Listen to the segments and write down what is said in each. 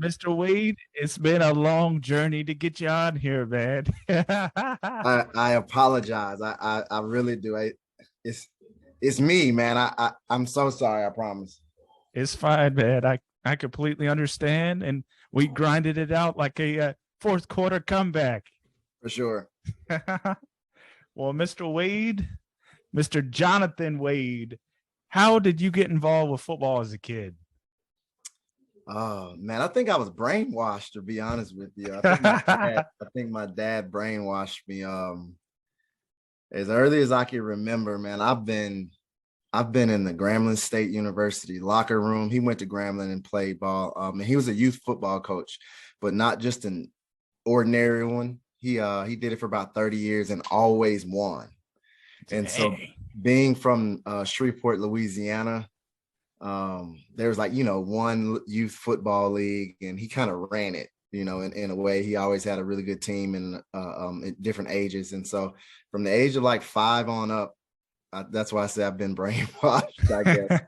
Mr. Wade, it's been a long journey to get you on here, man. I apologize. I really do. It's it's me, man. I'm so sorry. I promise. It's fine, man. I completely understand, and we grinded it out like a fourth quarter comeback. For sure. Well, Mr. Wade, Mr. Jonathan Wade, how did you get involved with football as a kid? Oh man, I think I was brainwashed, to be honest with you. I think my dad brainwashed me. As early as I can remember, man. I've been in the Grambling State University locker room. He went to Grambling and played ball. And he was a youth football coach, but not just an ordinary one. He did it for about 30 years and always won. And so being from Shreveport, Louisiana, there's like, one youth football league, and he kind of ran it, in a way. He always had a really good team and at different ages. And so from the age of like 5 on up, that's why I say I've been brainwashed, I guess.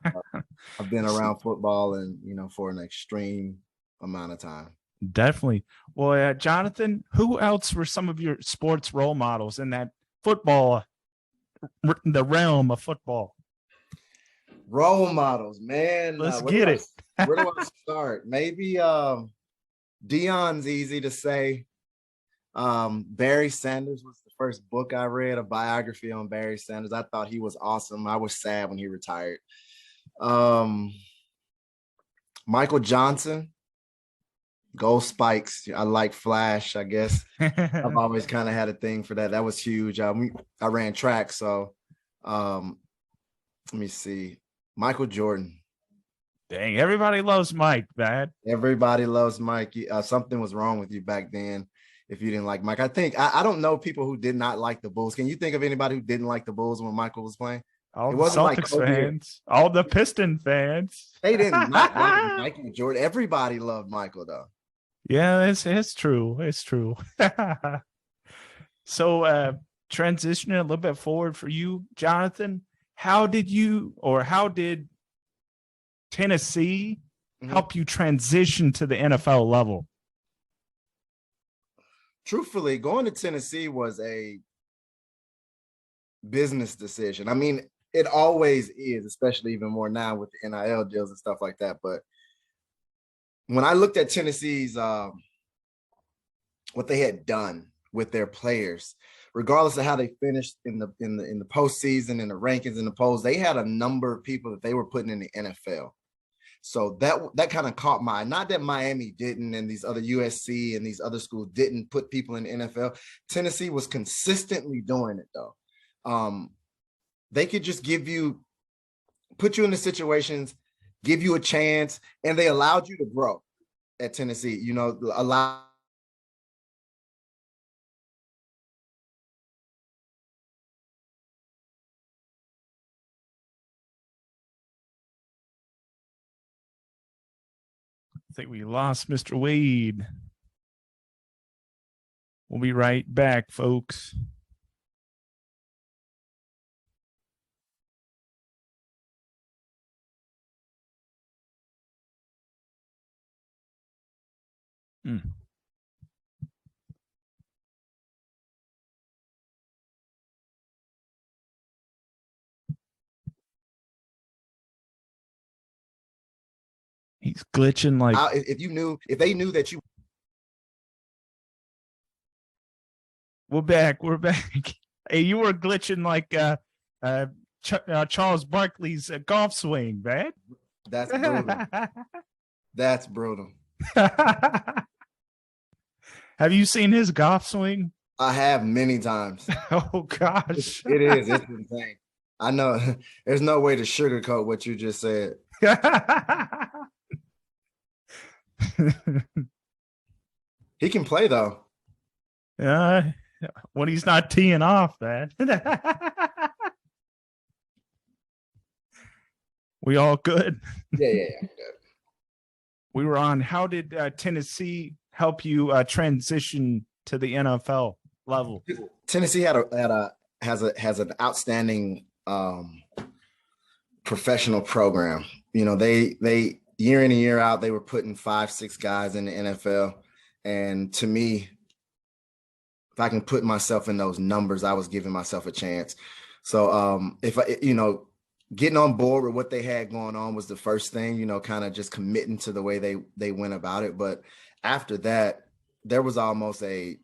I've been around football and, for an extreme amount of time. Definitely. Well, Jonathan, who else were some of your sports role models in that football, the realm of football? Role models, man. Let's get it. Where do I start? Maybe Dion's easy to say. Barry Sanders was the first book I read, a biography on Barry Sanders. I thought he was awesome. I was sad when he retired. Michael Johnson, Gold Spikes. I like Flash, I guess. I've always kind of had a thing for that. That was huge. I ran track, so let me see. Michael Jordan. Dang, everybody loves Mike, man. Everybody loves Mike. Something was wrong with you back then if you didn't like Mike. I don't know people who did not like the Bulls. Can you think of anybody who didn't like the Bulls when Michael was playing? All the Celtics fans, all the Piston fans. They did not like Michael Jordan. Everybody loved Michael, though. Yeah, it's true. It's true. So transitioning a little bit forward for you, Jonathan, how did Tennessee help you transition to the NFL level? Truthfully, going to Tennessee was a business decision. I mean, it always is, especially even more now with the NIL deals and stuff like that. But when I looked at Tennessee's what they had done with their players, regardless of how they finished in the postseason and the rankings and the polls, they had a number of people that they were putting in the NFL. So that kind of caught my eye. Not that Miami didn't, and these other USC and these other schools didn't put people in the NFL. Tennessee was consistently doing it, though. They could just put you in the situations, give you a chance, and they allowed you to grow at Tennessee. I think we lost Mr. Wade. We'll be right back, folks. He's glitching like if they knew that you. We're back. Hey, you were glitching like Charles Barkley's golf swing, man. That's brutal. That's brutal. Have you seen his golf swing? I have many times. Oh gosh. It is. It's insane. I know. There's no way to sugarcoat what you just said. He can play, though. When he's not teeing off, man. We all good? Yeah. We were on. How did Tennessee help you transition to the NFL level? Tennessee has an outstanding professional program. They year in and year out, they were putting 5-6 guys in the NFL. And to me, if I can put myself in those numbers, I was giving myself a chance. So if I, getting on board with what they had going on was the first thing, kind of just committing to the way they went about it. But after that, there was almost a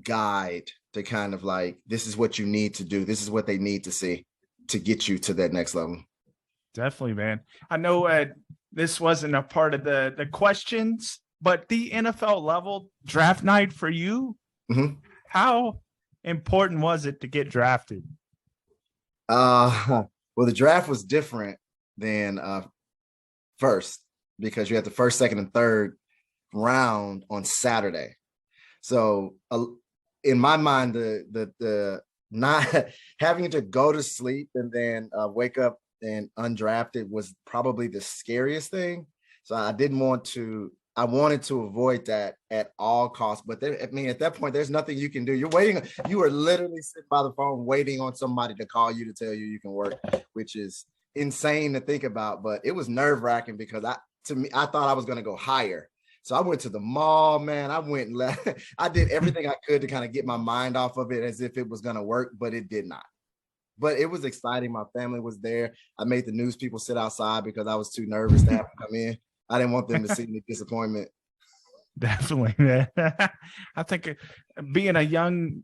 guide to kind of like, this is what you need to do. This is what they need to see to get you to that next level. Definitely, man. I know this wasn't a part of the questions, but the NFL level draft night for you, how important was it to get drafted? Well, the draft was different than first, because you had the first, second, and third round on Saturday. So in my mind, the not having to go to sleep and then wake up and undrafted was probably the scariest thing. So I wanted to avoid that at all costs. But at that point, there's nothing you can do. You are literally sitting by the phone waiting on somebody to call you to tell you can work, which is insane to think about. But it was nerve-wracking because I thought I was going to go higher. So I went to the mall, man. I went and I did everything I could to kind of get my mind off of it as if it was going to work, but it did not. But it was exciting. My family was there. I made the news people sit outside because I was too nervous to have to come in. I didn't want them to see any disappointment. Definitely, man. I think being a young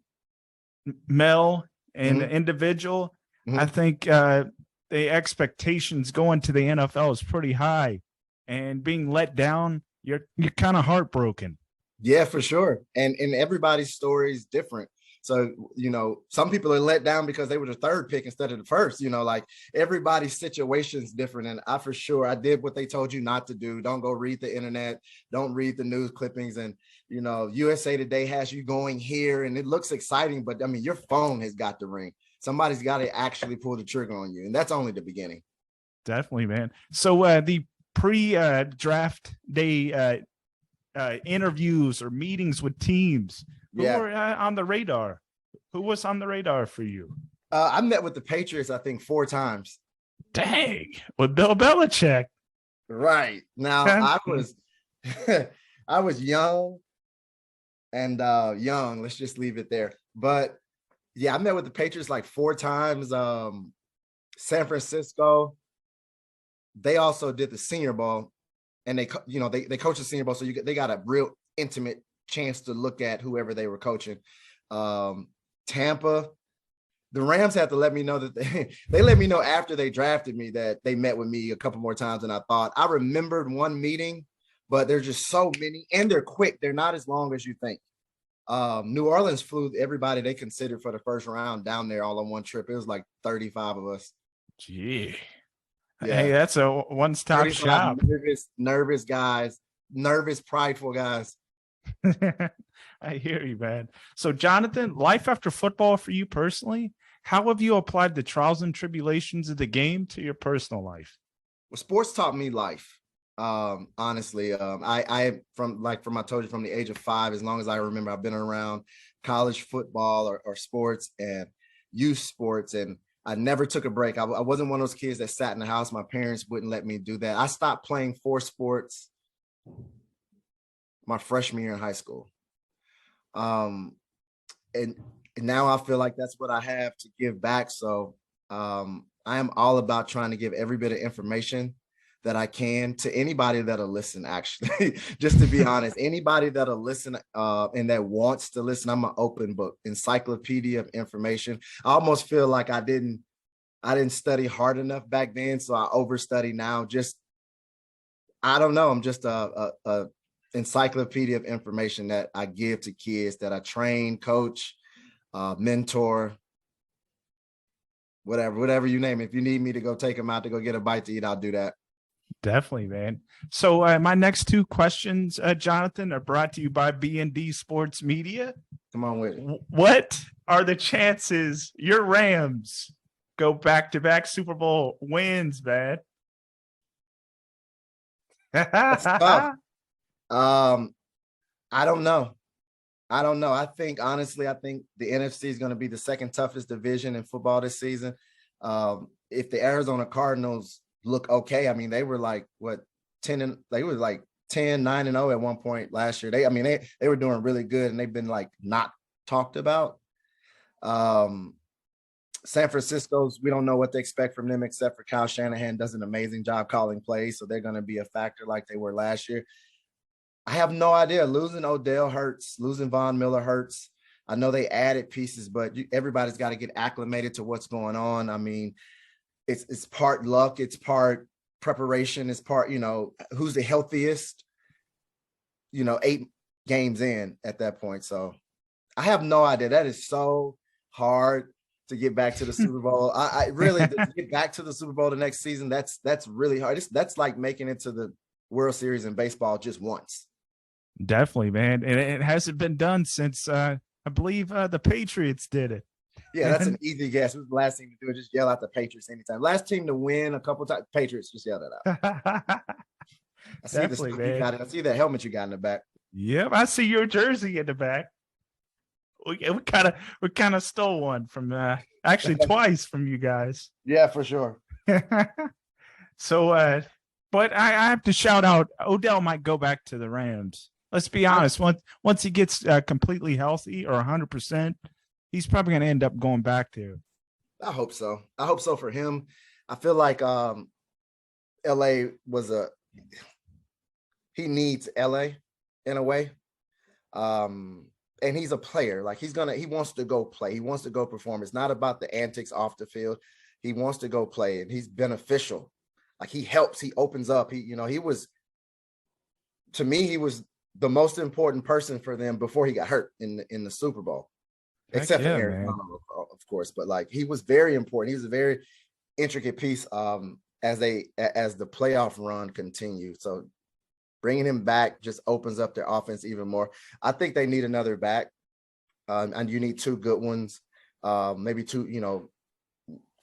male and individual, I think the expectations going to the NFL is pretty high, and being let down, you're kind of heartbroken. Yeah, for sure. And everybody's story is different. So, some people are let down because they were the third pick instead of the first, like everybody's situation is different. And I did what they told you not to do. Don't go read the internet. Don't read the news clippings. And, USA Today has you going here and it looks exciting, but your phone has got to ring. Somebody's got to actually pull the trigger on you. And that's only the beginning. Definitely, man. So the pre-draft day interviews or meetings with teams, who were on the radar? Who was on the radar for you? I met with the Patriots, I think, 4 times. Dang, with Bill Belichick. Right. Now, I was young and young. Let's just leave it there. But, yeah, I met with the Patriots like 4 times. San Francisco. They also did the Senior Bowl, and they coached the Senior Bowl, so they got a real intimate chance to look at whoever they were coaching. Tampa, the Rams had to let me know that they let me know after they drafted me that they met with me a couple more times than I thought. I remembered one meeting, but there's just so many, and they're quick. They're not as long as you think. New Orleans flew everybody they considered for the first round down there all on one trip. It was like 35 of us. Gee. Yeah. Hey, that's a one-stop shop. Nervous guys, nervous, prideful guys. I hear you, man. So, Jonathan, life after football for you personally, how have you applied the trials and tribulations of the game to your personal life? Well, sports taught me life. Honestly, I I told you, from the age of 5, as long as I remember, I've been around college football or sports and youth sports, and I never took a break. I wasn't one of those kids that sat in the house. My parents wouldn't let me do that. I stopped playing 4 sports my freshman year in high school. And now I feel like that's what I have to give back. So I am all about trying to give every bit of information that I can to anybody that'll listen, actually. Just to be honest, anybody that'll listen and that wants to listen, I'm an open book, encyclopedia of information. I almost feel like I didn't study hard enough back then, so I overstudy now. I don't know. I'm just a encyclopedia of information that I give to kids, that I train, coach, mentor, whatever you name it. If you need me to go take them out to go get a bite to eat, I'll do that. Definitely, man. So my next 2 questions, Jonathan, are brought to you by B&D Sports Media. Come on with it. What are the chances your Rams go back-to-back Super Bowl wins, man? That's tough. I don't know. I think, honestly, the NFC is going to be the second toughest division in football this season. If the Arizona Cardinals look okay. I mean, they were like they were like 10-9-0 at one point last year. They were doing really good, and they've been like not talked about. San Francisco's, we don't know what to expect from them, except for Kyle Shanahan does an amazing job calling plays, so they're going to be a factor like they were last year. I have no idea. Losing Odell hurts. Losing Von Miller hurts. I know they added pieces, but everybody's got to get acclimated to what's going on. I mean, it's part luck, it's part preparation, it's part, who's the healthiest, 8 games in at that point. So I have no idea. That is so hard to get back to the Super Bowl. I really to get back to the Super Bowl the next season. That's really hard. That's like making it to the World Series in baseball just once. Definitely, man. And it hasn't been done since I believe the Patriots did it. Yeah, that's an easy guess. Who's the last team to do it? Just yell out the Patriots anytime. Last team to win a couple times, Patriots. Just yell that out. I see Definitely, man. I see that helmet you got in the back. Yep, I see your jersey in the back. We kind of stole one from actually twice from you guys. Yeah, for sure. So, but I have to shout out Odell might go back to the Rams. Let's be honest. Once he gets completely healthy or 100%, he's probably going to end up going back there. I hope so. I hope so for him. I feel like LA he needs LA in a way. And he's a player. Like he wants to go play. He wants to go perform. It's not about the antics off the field. He wants to go play, and he's beneficial. Like he helps, he opens up. He was the most important person for them before he got hurt in the Super Bowl. Except for Aaron, of course, but like he was very important. He was a very intricate piece as the playoff run continued. So bringing him back just opens up their offense even more. I think they need another back, and you need 2 good ones. Maybe 2.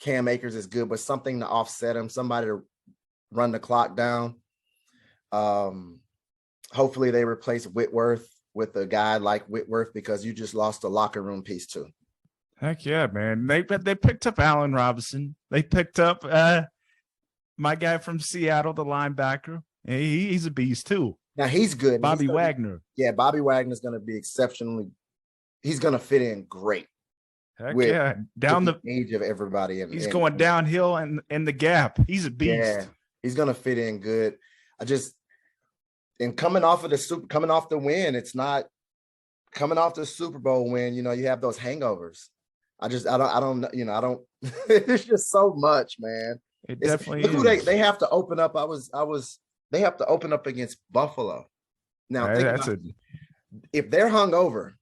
Cam Akers is good, but something to offset him. Somebody to run the clock down. Hopefully they replace Whitworth with a guy like Whitworth, because you just lost a locker room piece too. Heck yeah, man. They picked up Allen Robinson. They picked up my guy from Seattle, the linebacker. He's a beast too. Now he's good. Bobby Wagner. Bobby Wagner's going to be exceptionally. He's going to fit in great. Heck yeah. Down the age of everybody. He's going downhill and the gap. He's a beast. Yeah, he's going to fit in good. And coming off the win, it's not coming off the Super Bowl win. You have those hangovers. I don't. It's just so much, man. It definitely look is. Who they have to open up. They have to open up against Buffalo. Now, if they're hungover,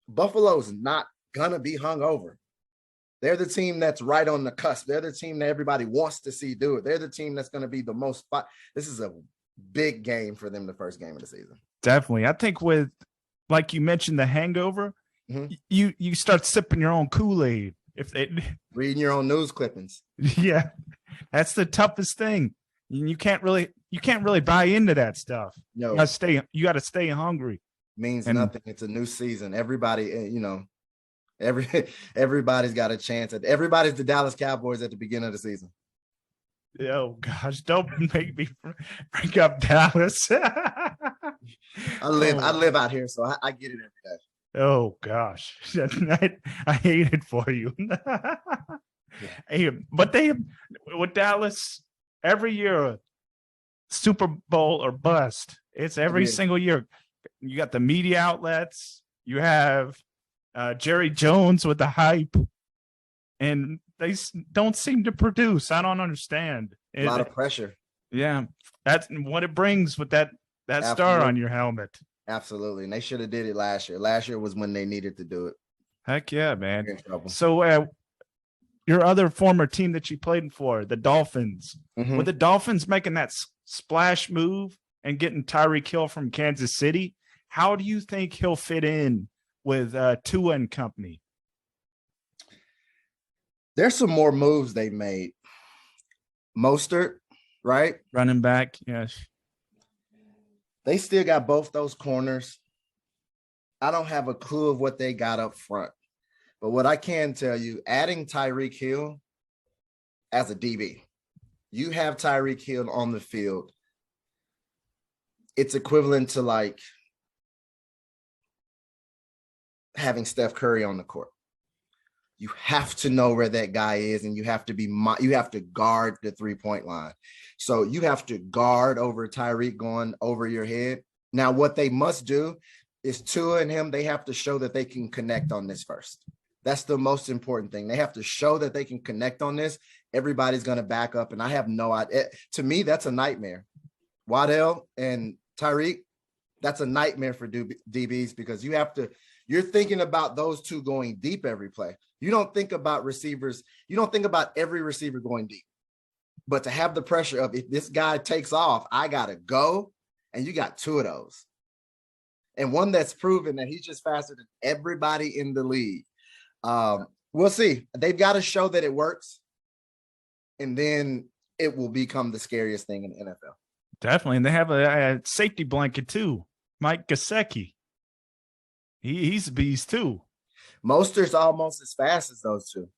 Buffalo's not gonna be hungover. They're the team that's right on the cusp. They're the team that everybody wants to see do it. They're the team that's going to be the most fun. This is a big game for them, the first game of the season. Definitely. I think with, like you mentioned, the hangover, you start sipping your own Kool-Aid. Reading your own news clippings. Yeah. That's the toughest thing. You can't really buy into that stuff. No. You got to stay hungry. Means nothing. It's a new season. Everybody, everybody's got a chance. Everybody's the Dallas Cowboys at the beginning of the season. Oh gosh, don't make me bring up Dallas. I live out here, so I get it every day. Oh gosh, I hate it for you. Hey, but with Dallas every year, Super Bowl or bust. It's every single year. You got the media outlets. You have Jerry Jones with the hype, and they don't seem to produce. I don't understand. A lot of pressure. Yeah, that's what it brings with that star on your helmet. Absolutely, and they should have did it last year. Last year was when they needed to do it. Heck yeah, man. So your other former team that you played for, the Dolphins, with the Dolphins making that splash move and getting Tyreek Hill from Kansas City, how do you think he'll fit in with Tua and company? There's some more moves they made. Mostert, right? Running back, yes. They still got both those corners. I don't have a clue of what they got up front. But what I can tell you, adding Tyreek Hill as a DB, you have Tyreek Hill on the field, it's equivalent to like having Steph Curry on the court. You have to know where that guy is, and you have to guard the 3-point line. So you have to guard over Tyreek going over your head. Now, what they must do is Tua and him, they have to show that they can connect on this first. That's the most important thing. They have to show that they can connect on this. Everybody's going to back up, and I have no idea. To me, that's a nightmare. Waddell and Tyreek, that's a nightmare for DBs because you're thinking about those two going deep every play. You don't think about receivers. You don't think about every receiver going deep. But to have the pressure of if this guy takes off, I got to go, and you got two of those. And one that's proven that he's just faster than everybody in the league. We'll see. They've got to show that it works, and then it will become the scariest thing in the NFL. Definitely. And they have a safety blanket too. Mike Gesicki. He's a beast too. Mostert's almost as fast as those two.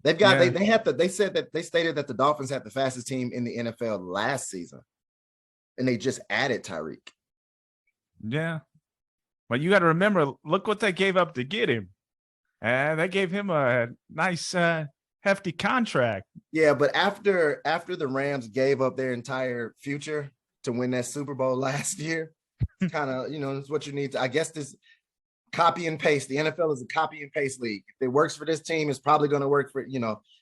They've got they stated that the Dolphins had the fastest team in the NFL last season, and they just added Tyreek. Yeah. But you got to remember, look what they gave up to get him. They gave him a nice hefty contract. Yeah, but after the Rams gave up their entire future to win that Super Bowl last year, kind of, it's what you need to, I guess this copy and paste. The NFL is a copy and paste league. If it works for this team, it's probably going to work for,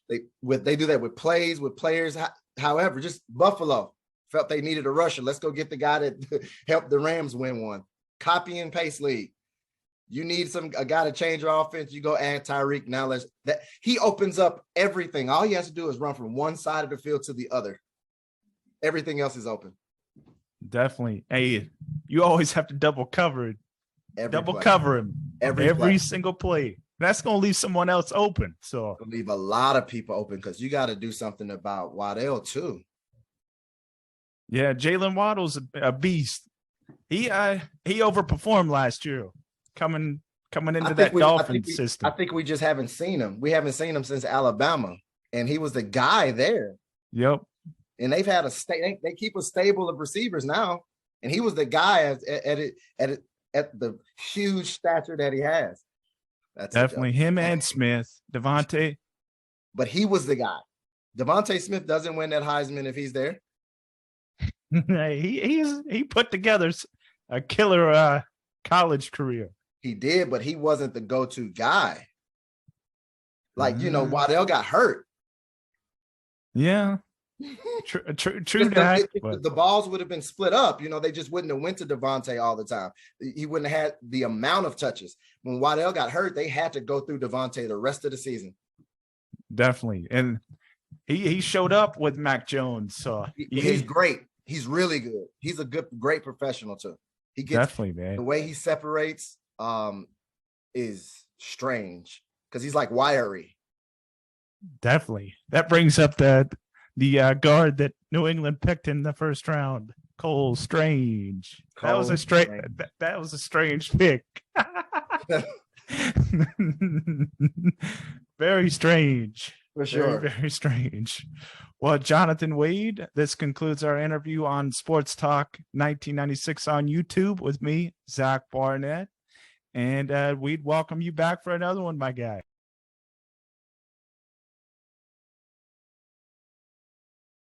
they do that with plays, with players. However, just Buffalo felt they needed a rusher. Let's go get the guy that helped the Rams win one. Copy and paste league. You need a guy to change your offense. You go add Tyreek. Now he opens up everything. All he has to do is run from one side of the field to the other. Everything else is open. Definitely. Hey, you always have to double cover it. Cover him every single play. That's going to leave someone else open. So leave a lot of people open because you got to do something about Waddell too. Yeah, Jalen Waddle's a beast. He overperformed last year coming into that Dolphins system. I think we just haven't seen him. We haven't seen him since Alabama, and he was the guy there. Yep. And they've had they keep a stable of receivers now, and he was the guy at the huge stature that he has. That's definitely him and Smith, Devontae. But he was the guy. Devontae Smith doesn't win that Heisman if he's there. he put together a killer college career. He did, but he wasn't the go-to guy. Like, Waddell got hurt. Yeah. True that. The balls would have been split up. They just wouldn't have went to Devontae all the time. He wouldn't have had the amount of touches. When Waddell got hurt, they had to go through Devontae the rest of the season. Definitely. And he showed up with Mac Jones. So he's great. He's really good. He's a great professional too. He gets definitely, man. The way he separates is strange because he's like wiry. Definitely. That brings up the guard that New England picked in the first round, Cole Strange. That was a strange pick. Very strange. For sure. Very, very strange. Well, Jonathan Wade, this concludes our interview on Sports Talk 1996 on YouTube with me, Zach Barnett. And we'd welcome you back for another one, my guy.